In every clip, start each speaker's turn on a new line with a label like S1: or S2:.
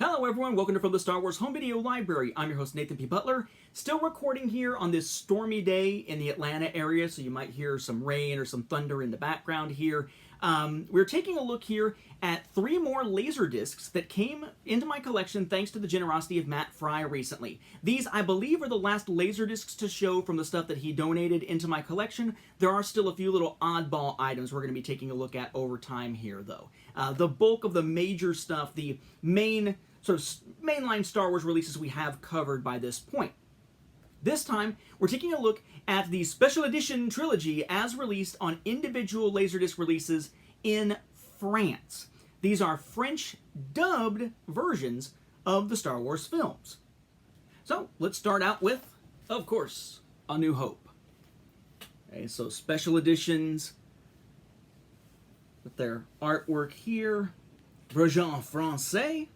S1: Hello everyone, welcome to From the Star Wars Home Video Library. I'm your host Nathan P. Butler, still recording here on this stormy day in the Atlanta area, so you might hear some rain or some thunder in the background here. We're taking a look here at 3 more LaserDiscs that came into my collection thanks to the generosity of Matt Fry recently. These, I believe, are the last LaserDiscs to show from the stuff that he donated into my collection. There are still a few little oddball items we're going to be taking a look at over time here, though. The bulk of the major stuff, the main sort of mainline Star Wars releases we have covered by this point. This time, we're taking a look at the Special Edition Trilogy as released on individual LaserDisc releases in France. These are French dubbed versions of the Star Wars films. So, let's start out with, of course, A New Hope. Okay, so special editions with their artwork here, version français.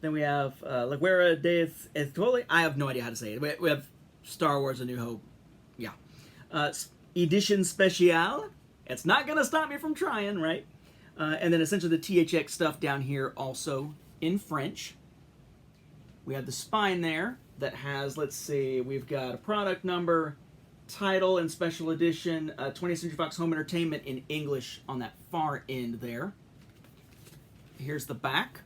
S1: Then we have La Guerra des Étoiles. I have no idea how to say it. We have Star Wars A New Hope. Yeah. Edition Special. It's not going to stop me from trying, right? And then essentially the THX stuff down here also in French. We have the spine there that has, let's see, we've got a product number, title, and special edition, 20th Century Fox Home Entertainment in English on that far end there. Here's the back.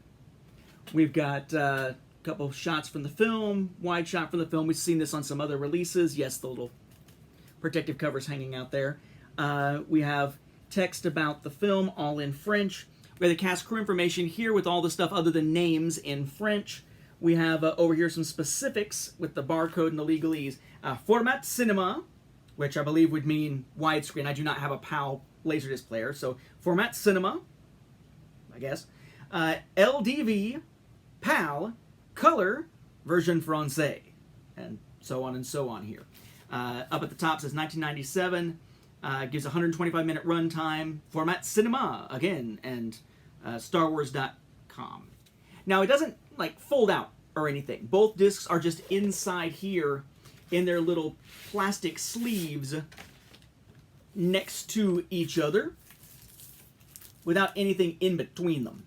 S1: We've got a couple of shots from the film, wide shot from the film. We've seen this on some other releases. Yes, the little protective covers hanging out there. We have text about the film, all in French. We have the cast crew information here with all the stuff other than names in French. We have over here some specifics with the barcode and the legalese. Format cinema, which I believe would mean widescreen. I do not have a PAL LaserDisc player, so format cinema, I guess. LDV, PAL, color, version français, and so on here. Up at the top says 1997, gives 125-minute runtime, format cinema, again, and StarWars.com. Now, it doesn't, like, fold out or anything. Both discs are just inside here in their little plastic sleeves next to each other without anything in between them,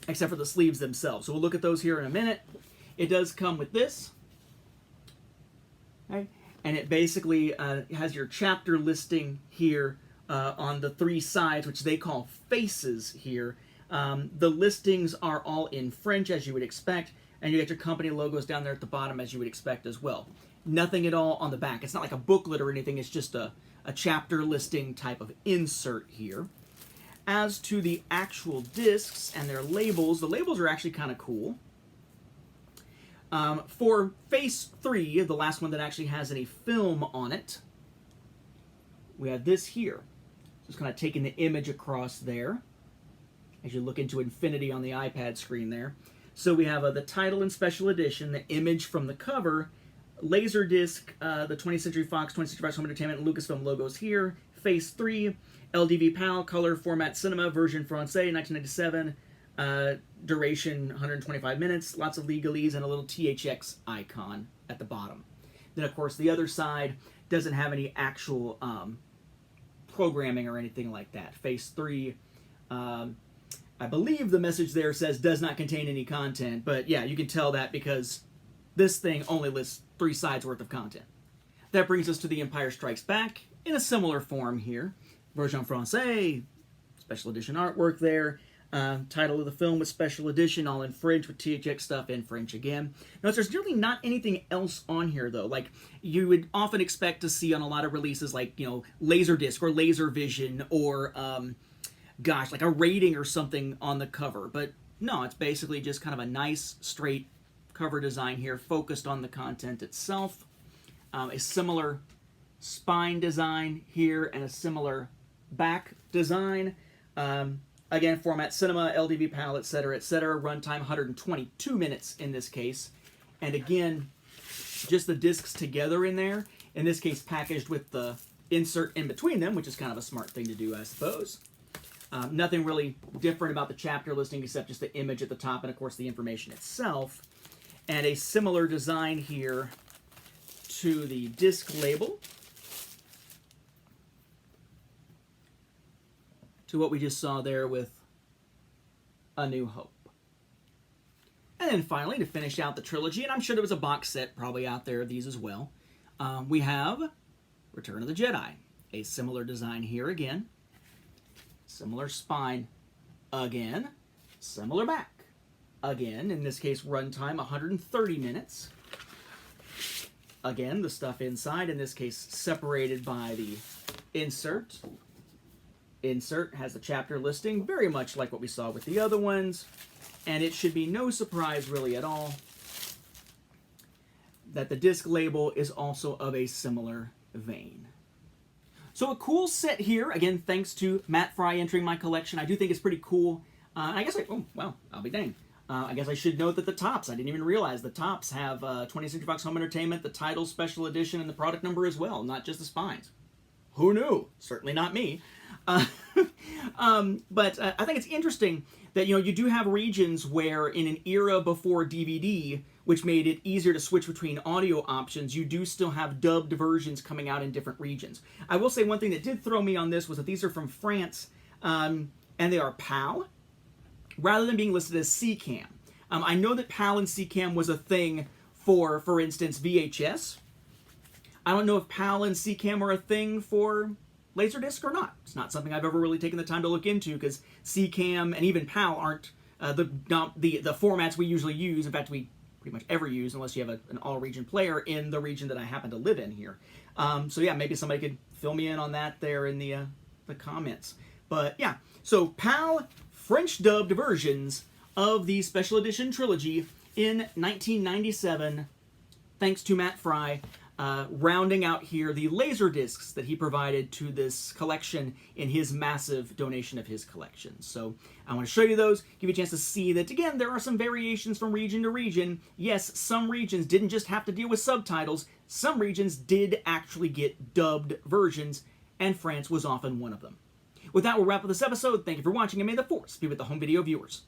S1: except for the sleeves themselves. So we'll look at those here in a minute. It does come with this. Okay. And it basically has your chapter listing here on the 3 sides, which they call faces here. The listings are all in French, as you would expect, and you get your company logos down there at the bottom, as you would expect as well. Nothing at all on the back. It's not like a booklet or anything. It's just a chapter listing type of insert here. As to the actual discs and their labels, the labels are actually kind of cool. For Face 3, the last one that actually has any film on it, we have this here. Just kind of taking the image across there as you look into infinity on the iPad screen there. So we have the title and special edition, the image from the cover, LaserDisc, the 20th Century Fox, 20th Century Fox Home Entertainment, and Lucasfilm logos here. Face 3, LDV PAL, color, format, cinema, version français, 1997, duration 125 minutes, lots of legalese, and a little THX icon at the bottom. Then, of course, the other side doesn't have any actual programming or anything like that. Face 3, I believe the message there says does not contain any content, but yeah, you can tell that because this thing only lists 3 sides worth of content. That brings us to The Empire Strikes Back in a similar form here. Version français, special edition artwork there. Title of the film with special edition, all in French with THX stuff in French again. Notice there's really not anything else on here though. Like you would often expect to see on a lot of releases, like LaserDisc or LaserVision or gosh, like a rating or something on the cover. But no, it's basically just kind of a nice straight cover design here, focused on the content itself. A similar spine design here and a similar back design. Again, format cinema, LDV PAL, etc., etc. Runtime 122 minutes in this case. And again, just the discs together in there. In this case, packaged with the insert in between them, which is kind of a smart thing to do, I suppose. Nothing really different about the chapter listing except just the image at the top and, of course, the information itself. And a similar design here to the disc label, to what we just saw there with A New Hope. And then finally, to finish out the trilogy, and I'm sure there was a box set probably out there of these as well, we have Return of the Jedi. A similar design here again. Similar spine again. Similar back again. In this case, runtime 130 minutes. Again, the stuff inside, in this case, separated by the insert. Insert has the chapter listing, very much like what we saw with the other ones. And it should be no surprise, really, at all, that the disc label is also of a similar vein. So a cool set here. Again, thanks to Matt Fry entering my collection. I do think it's pretty cool. I guess oh, well, I'll be dang. I guess I should note that the tops, I didn't even realize the tops have 20th Century Fox Home Entertainment, the title, special edition, and the product number as well, not just the spines. Who knew? Certainly not me. But I think it's interesting that, you do have regions where in an era before DVD, which made it easier to switch between audio options, you do still have dubbed versions coming out in different regions. I will say one thing that did throw me on this was that these are from France, and they are PAL, rather than being listed as CCAM. I know that PAL and CCAM was a thing for instance, VHS. I don't know if PAL and CCAM are a thing for LaserDisc or not. It's not something I've ever really taken the time to look into, because CCAM and even PAL aren't the formats we usually use. In fact, we pretty much ever use, unless you have an all-region player in the region that I happen to live in here. So yeah, maybe somebody could fill me in on that there in the comments. But yeah, so PAL French-dubbed versions of the Special Edition Trilogy in 1997, thanks to Matt Fry. Rounding out here the LaserDiscs that he provided to this collection in his massive donation of his collection. So I want to show you those, give you a chance to see that, again, there are some variations from region to region. Yes, some regions didn't just have to deal with subtitles. Some regions did actually get dubbed versions, and France was often one of them. With that, we'll wrap up this episode. Thank you for watching, and may the Force be with the home video viewers.